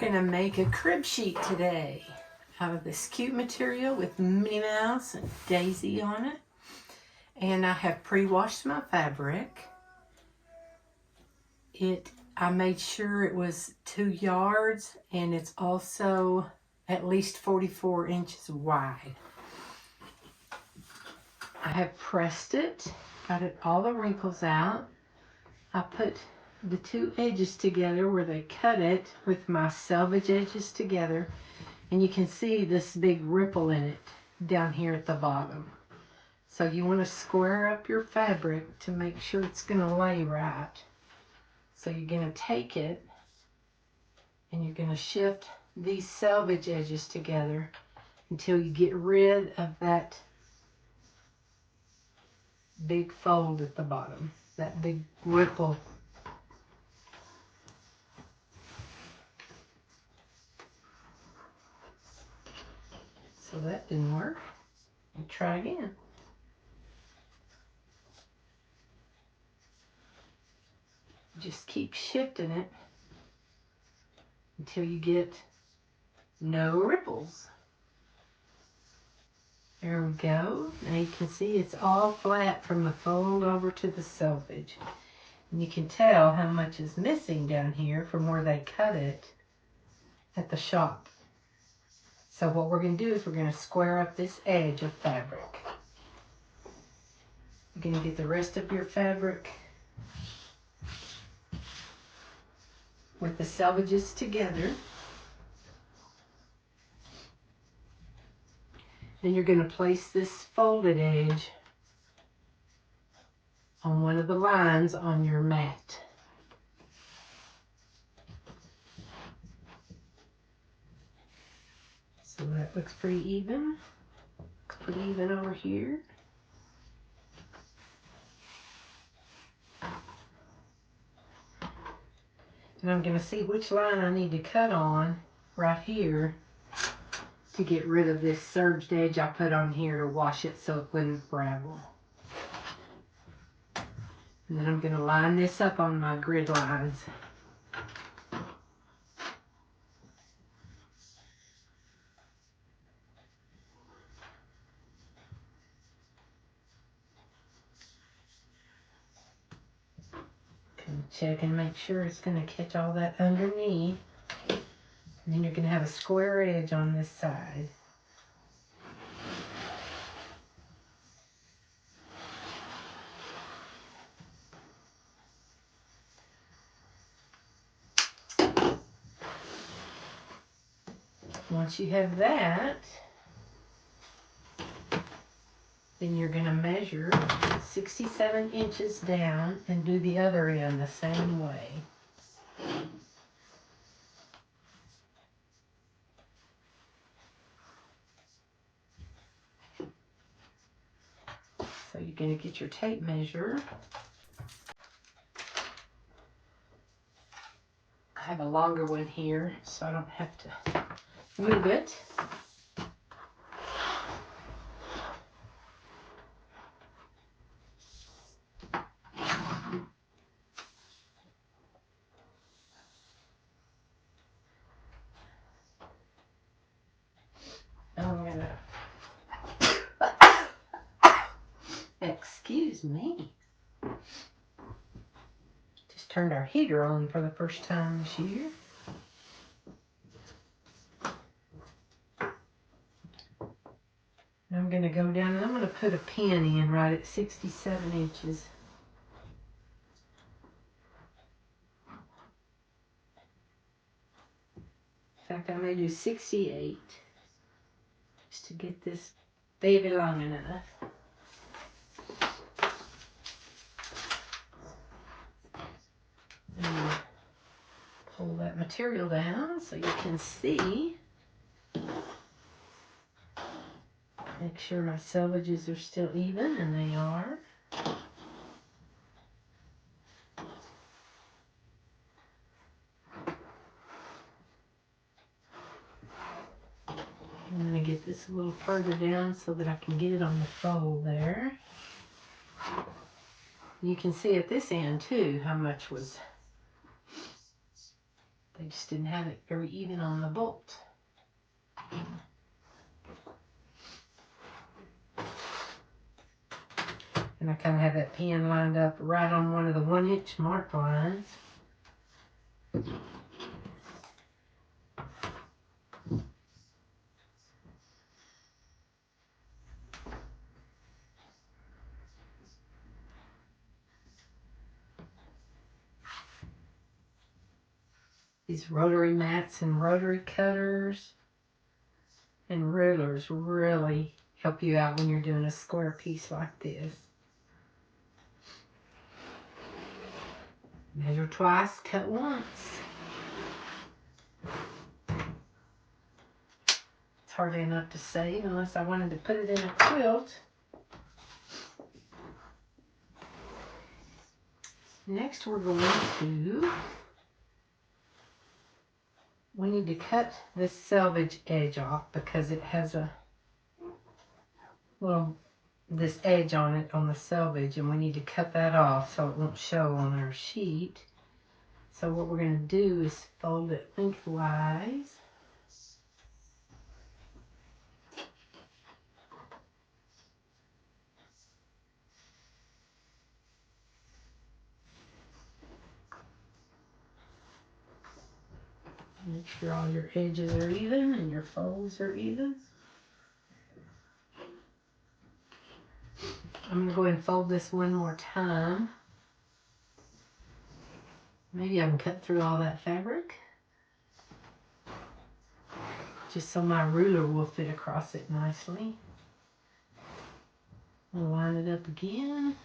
Gonna make a crib sheet today out of this cute material with Minnie Mouse and Daisy on it. And I have pre-washed my fabric. I made sure it was 2 yards and it's also at least 44 inches wide. I have pressed it, got all the wrinkles out. I put the 2 edges together where they cut it with my selvage edges together, and you can see this big ripple in it down here at the bottom. So you want to square up your fabric to make sure it's going to lay right. So you're going to take it and you're going to shift these selvage edges together until you get rid of that big fold at the bottom, that big ripple. So that didn't work. I'll try again. Just keep shifting it until you get no ripples. There we go. Now you can see it's all flat from the fold over to the selvage. And you can tell how much is missing down here from where they cut it at the shop. So what we're going to do is we're going to square up this edge of fabric. You're going to get the rest of your fabric with the selvages together. Then you're going to place this folded edge on one of the lines on your mat. So that looks pretty even. Looks pretty even over here. And I'm going to see which line I need to cut on right here to get rid of this serged edge I put on here to wash it so it wouldn't ravel. And then I'm going to line this up on my grid lines. Check and make sure it's going to catch all that underneath. And then you're going to have a square edge on this side. Once you have that, then you're going to measure 67 inches down and do the other end the same way. So you're going to get your tape measure. I have a longer one here, so I don't have to move it. Excuse me. Just turned our heater on for the first time this year. And I'm going to go down and I'm going to put a pin in right at 67 inches. In fact, I may do 68 just to get this baby long enough. And pull that material down so you can see. Make sure my selvages are still even, and they are. I'm going to get this a little further down so that I can get it on the fold there. You can see at this end too how much was They just didn't have it very even on the bolt. And I kind of have that pin lined up right on one of the 1-inch mark lines. These rotary mats and rotary cutters and rulers really help you out when you're doing a square piece like this. Measure twice, cut once. It's hardly enough to save unless I wanted to put it in a quilt. Next we're going to, we need to cut this selvage edge off because it has a little, this edge on it on the selvage, and we need to cut that off so it won't show on our sheet. So what we're going to do is fold it lengthwise. Make sure all your edges are even and your folds are even. I'm going to go ahead and fold this one more time. Maybe I can cut through all that fabric, just so my ruler will fit across it nicely. I'll line it up again.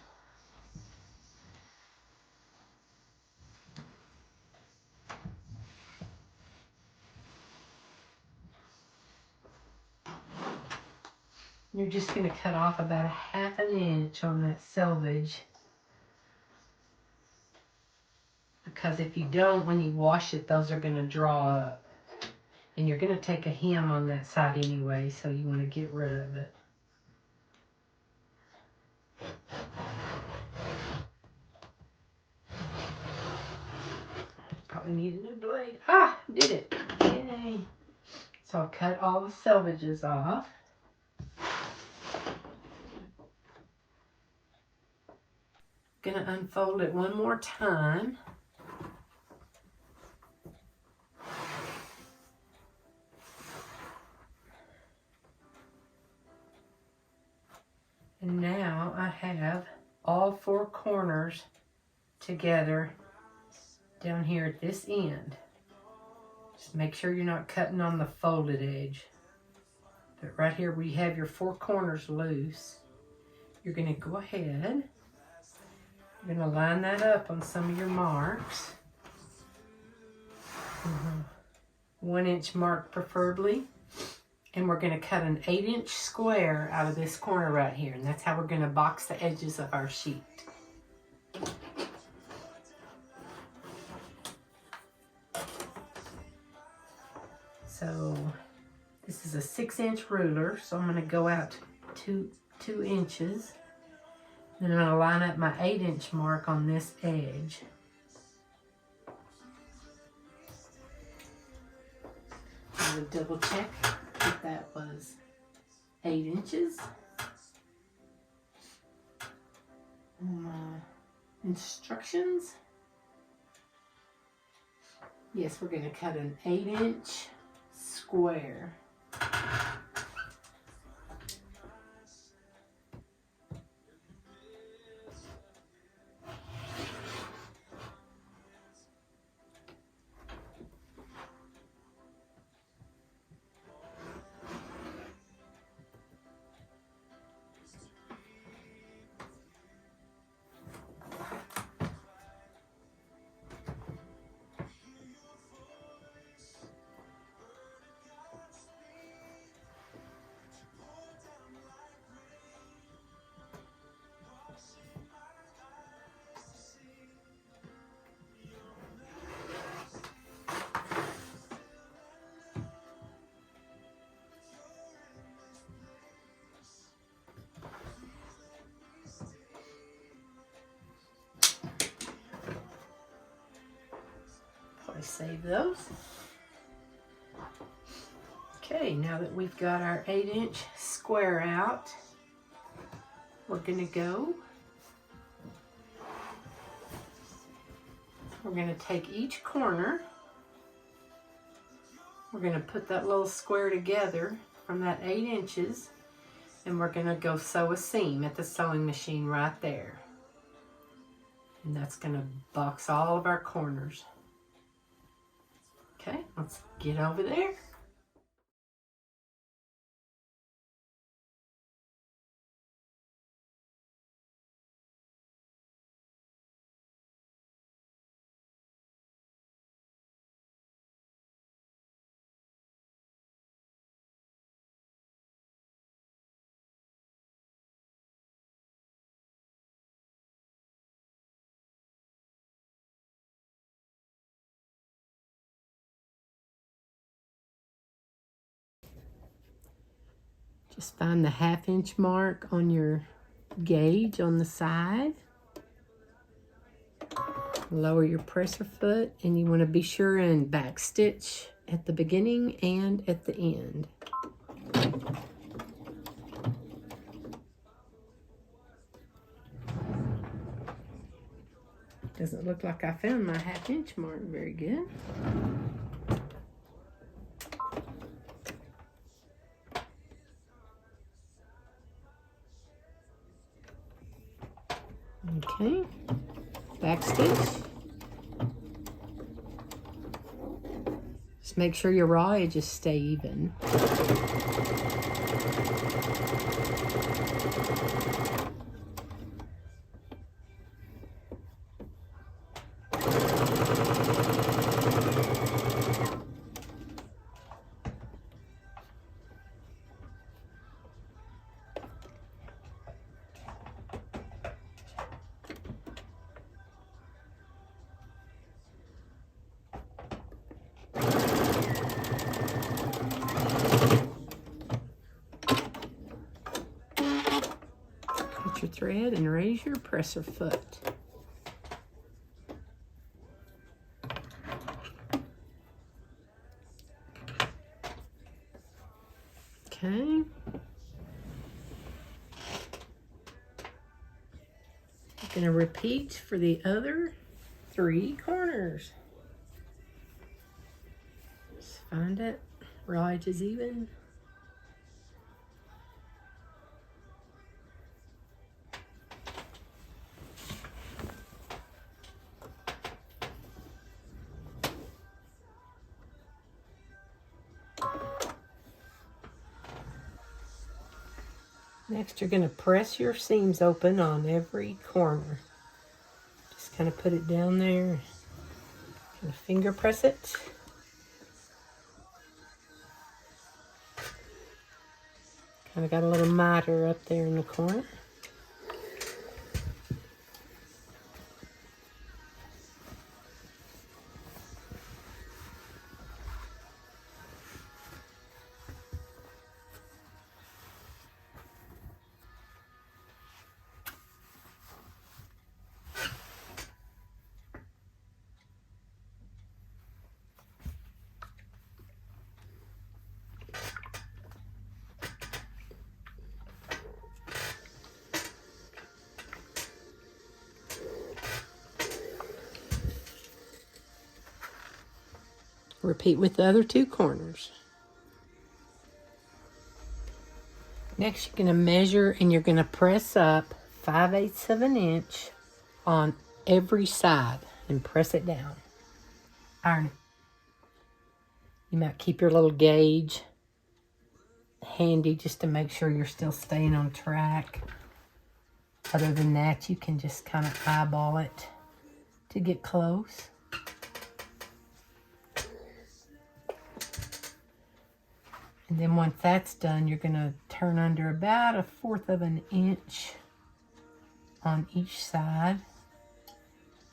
You're just going to cut off about 1/2 inch on that selvage. Because if you don't, when you wash it, those are going to draw up. And you're going to take a hem on that side anyway, so you want to get rid of it. Probably need a new blade. Ah, did it. Yay. So I'll cut all the selvages off. Gonna unfold it one more time. And now I have all 4 corners together down here at this end. Just make sure you're not cutting on the folded edge. But right here where you have your 4 corners loose, you're going to go ahead. You're going to line that up on some of your marks. 1-inch mark preferably. And we're going to cut an 8-inch square out of this corner right here. And that's how we're going to box the edges of our sheet. So this is a 6-inch ruler. So I'm going to go out 2 inches. Then I'm going to line up my 8-inch mark on this edge. I'm going to double check if that was 8 inches. Instructions. Yes, we're going to cut an 8-inch square. save those. Okay, now that we've got our 8-inch square out, we're gonna take each corner, we're gonna put that little square together from that 8 inches, and we're gonna go sew a seam at the sewing machine right there. And that's gonna box all of our corners. Okay, let's get over there. Just find the 1/2 inch mark on your gauge on the side. Lower your presser foot, and you want to be sure and back stitch at the beginning and at the end. Doesn't look like I found my 1/2 inch mark very good. Okay, back stitch. Just make sure your raw edges stay even. Your thread and raise your presser foot. Okay. I'm going to repeat for the other 3 corners. Just find it. Raw edges even. Next, you're going to press your seams open on every corner. Just kind of put it down there. Kind of finger press it. Kind of got a little miter up there in the corner. Repeat with the other 2 corners. Next, you're going to measure and you're going to press up 5/8 of an inch on every side and press it down. Iron it. You might keep your little gauge handy just to make sure you're still staying on track. Other than that, you can just kind of eyeball it to get close. And then once that's done, you're going to turn under about 1/4 of an inch on each side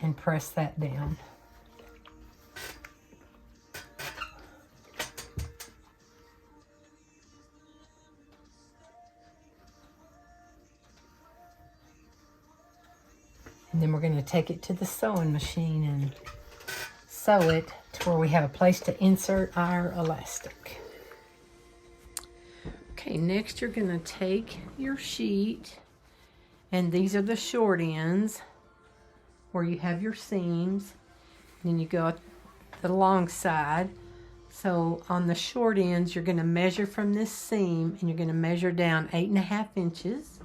and press that down. And then we're going to take it to the sewing machine and sew it to where we have a place to insert our elastic. Okay, next you're going to take your sheet, and these are the short ends where you have your seams. And then you go the long side. So on the short ends, you're going to measure from this seam, and you're going to measure down 8.5 inches.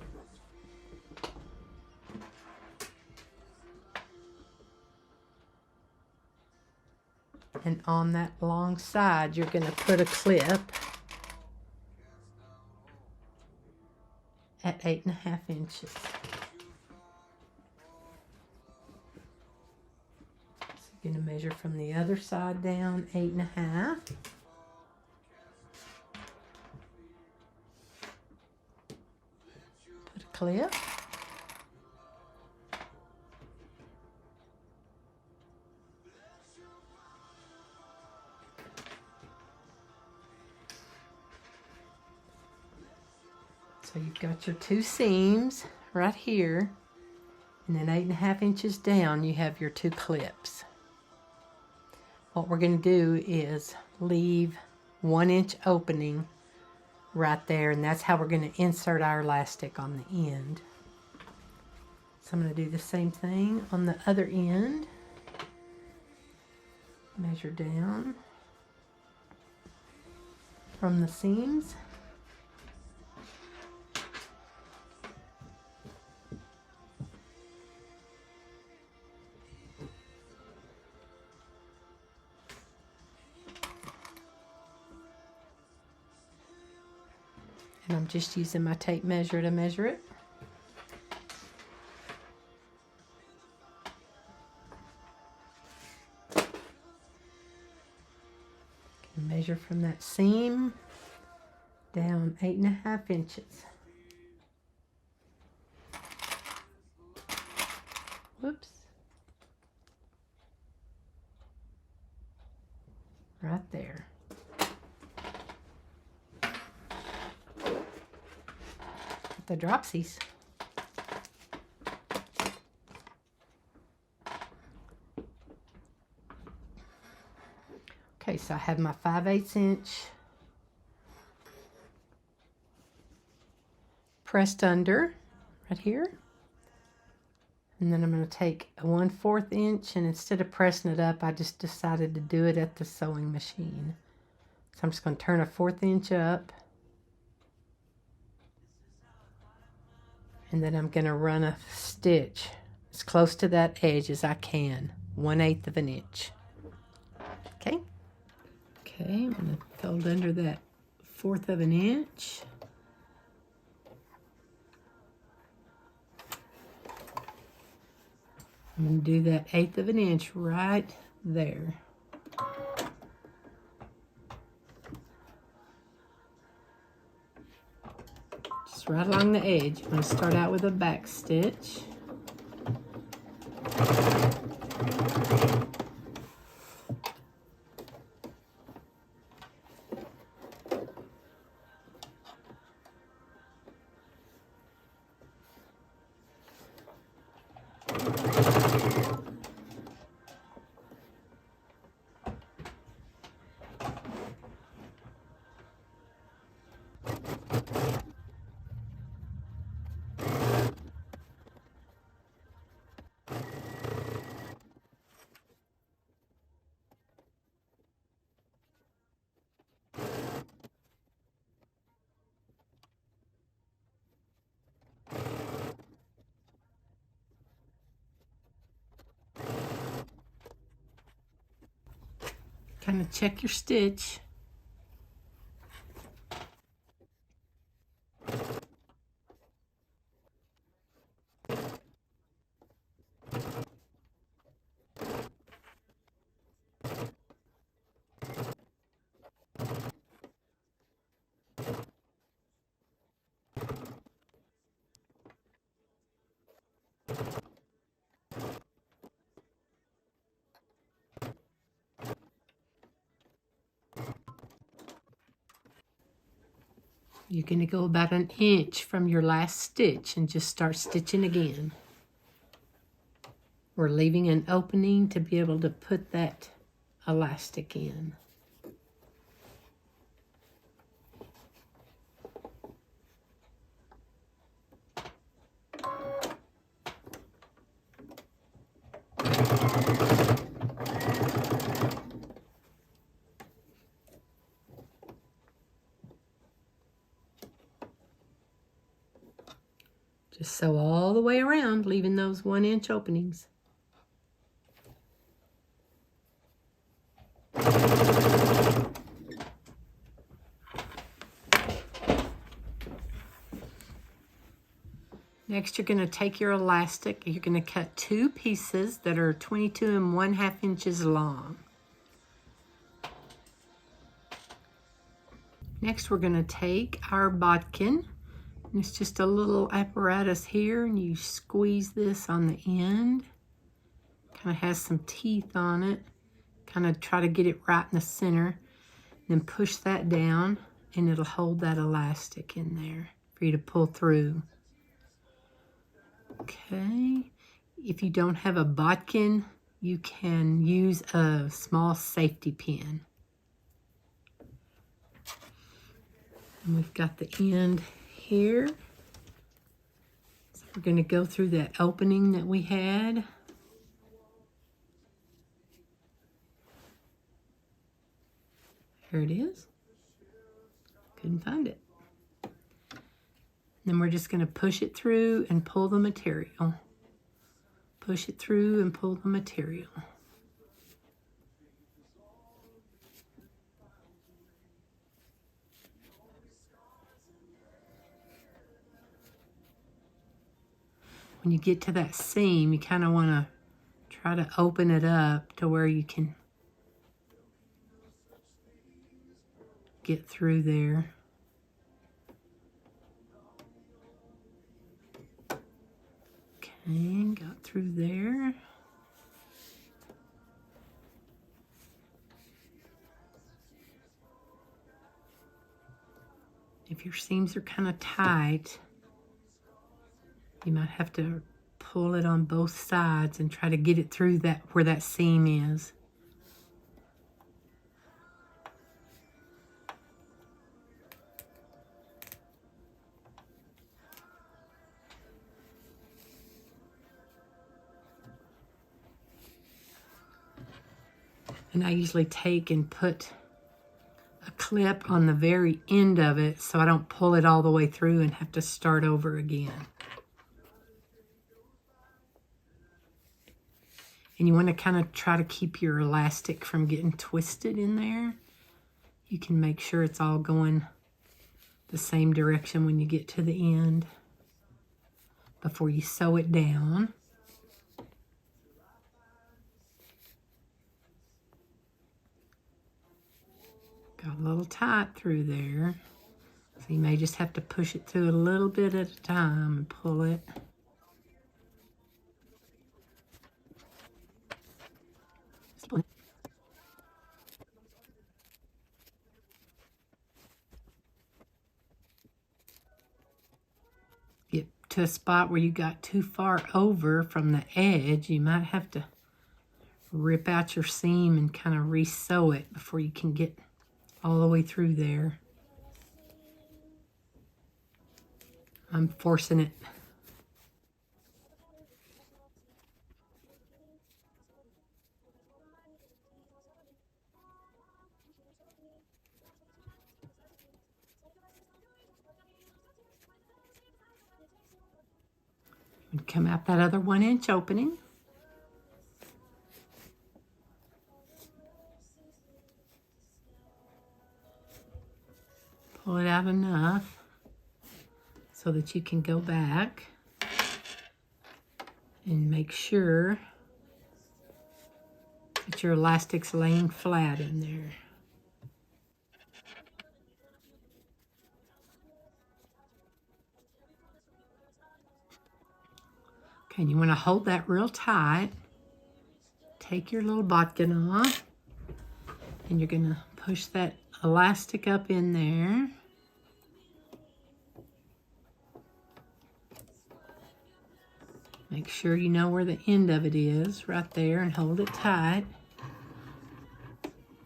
And on that long side, you're going to put a clip at 8.5 inches. You're going to measure from the other side down 8.5. Put a clip. So you've got your two seams right here, and then 8.5 inches down you have your two clips. What we're going to do is leave 1 inch opening right there, and that's how we're going to insert our elastic on the end. So I'm going to do the same thing on the other end. Measure down from the seams. And I'm just using my tape measure to measure it. Measure from that seam down 8.5 inches. Whoops. Right there. The dropsies. Okay, so I have my 5/8 inch pressed under right here. And then I'm going to take a 1/4 inch, and instead of pressing it up, I just decided to do it at the sewing machine. So I'm just going to turn a 1/4 inch up. And then I'm going to run a stitch as close to that edge as I can, 1/8 of an inch. Okay? Okay, I'm going to fold under that 1/4 of an inch. I'm going to do that 1/8 of an inch right there. Just right along the edge. I'm going to start out with a back stitch. Kind of check your stitch. You're going to go about 1 inch from your last stitch and just start stitching again. We're leaving an opening to be able to put that elastic in. Just sew all the way around, leaving those 1-inch openings. Next, you're going to take your elastic. You're going to cut 2 pieces that are 22 1/2 inches long. Next, we're going to take our bodkin. It's just a little apparatus here, and you squeeze this on the end. Kind of has some teeth on it. Kind of try to get it right in the center. Then push that down, and it'll hold that elastic in there for you to pull through. Okay, if you don't have a bodkin, you can use a small safety pin. And we've got the end here. So we're going to go through that opening that we had. Here it is. Couldn't find it. Then we're just going to push it through and pull the material. Push it through and pull the material. When you get to that seam, you kind of want to try to open it up to where you can get through there. Okay, got through there. If your seams are kind of tight, you might have to pull it on both sides and try to get it through that where that seam is. And I usually take and put a clip on the very end of it so I don't pull it all the way through and have to start over again. And you want to kind of try to keep your elastic from getting twisted in there. You can make sure it's all going the same direction when you get to the end before you sew it down. Got a little tight through there, so you may just have to push it through a little bit at a time and pull it. Get to a spot where you got too far over from the edge, you might have to rip out your seam and kind of re-sew it before you can get all the way through there. I'm forcing it. And come out that other 1-inch opening. Pull it out enough so that you can go back and make sure that your elastic's laying flat in there. Okay, and you want to hold that real tight. Take your little bodkin off, and you're going to push that elastic up in there. Make sure you know where the end of it is, right there, and hold it tight.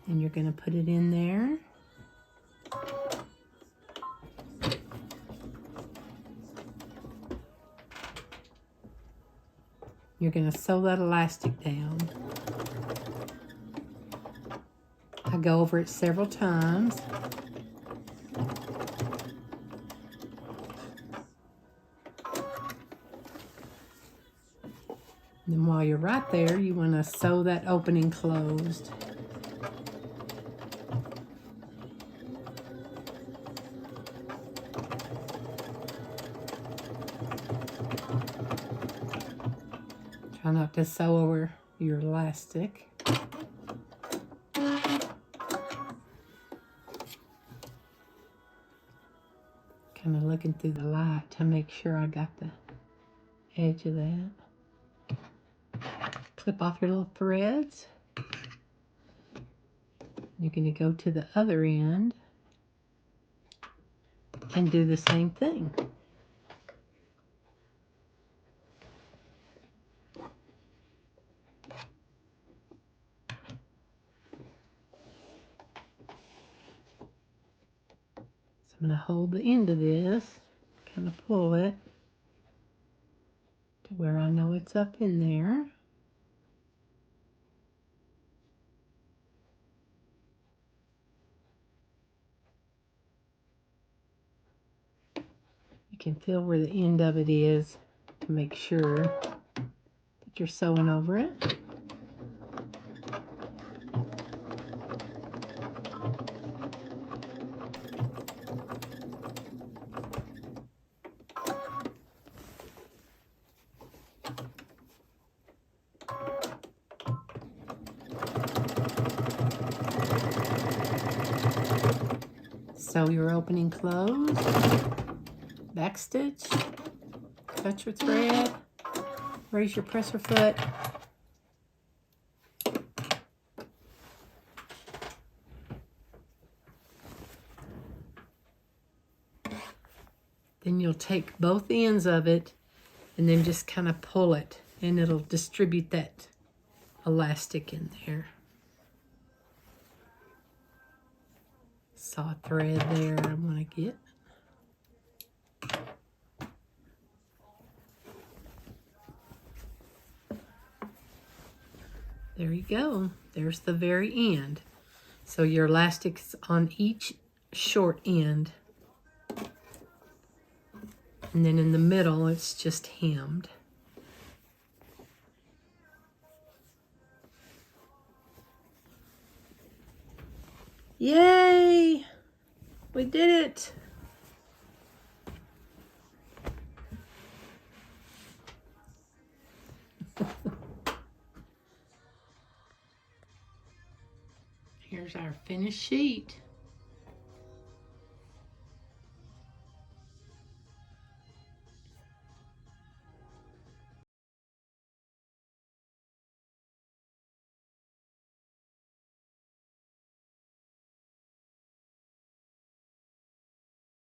And you're going to put it in there. You're going to sew that elastic down. I go over it several times. And then while you're right there, you want to sew that opening closed. Try not to sew over your elastic. Kind of looking through the light to make sure I got the edge of that. Clip off your little threads. You're going to go to the other end and do the same thing. So I'm going to hold the end of this, kind of pull it to where I know it's up in there. You can feel where the end of it is to make sure that you're sewing over it. Sew your opening closed, back stitch, touch your thread, raise your presser foot, then you'll take both ends of it and then just kind of pull it and it'll distribute that elastic in there. Saw a thread there I want to get. There you go. There's the very end. So your elastic's on each short end. And then in the middle, it's just hemmed. Yay! We did it! Here's our finished sheet.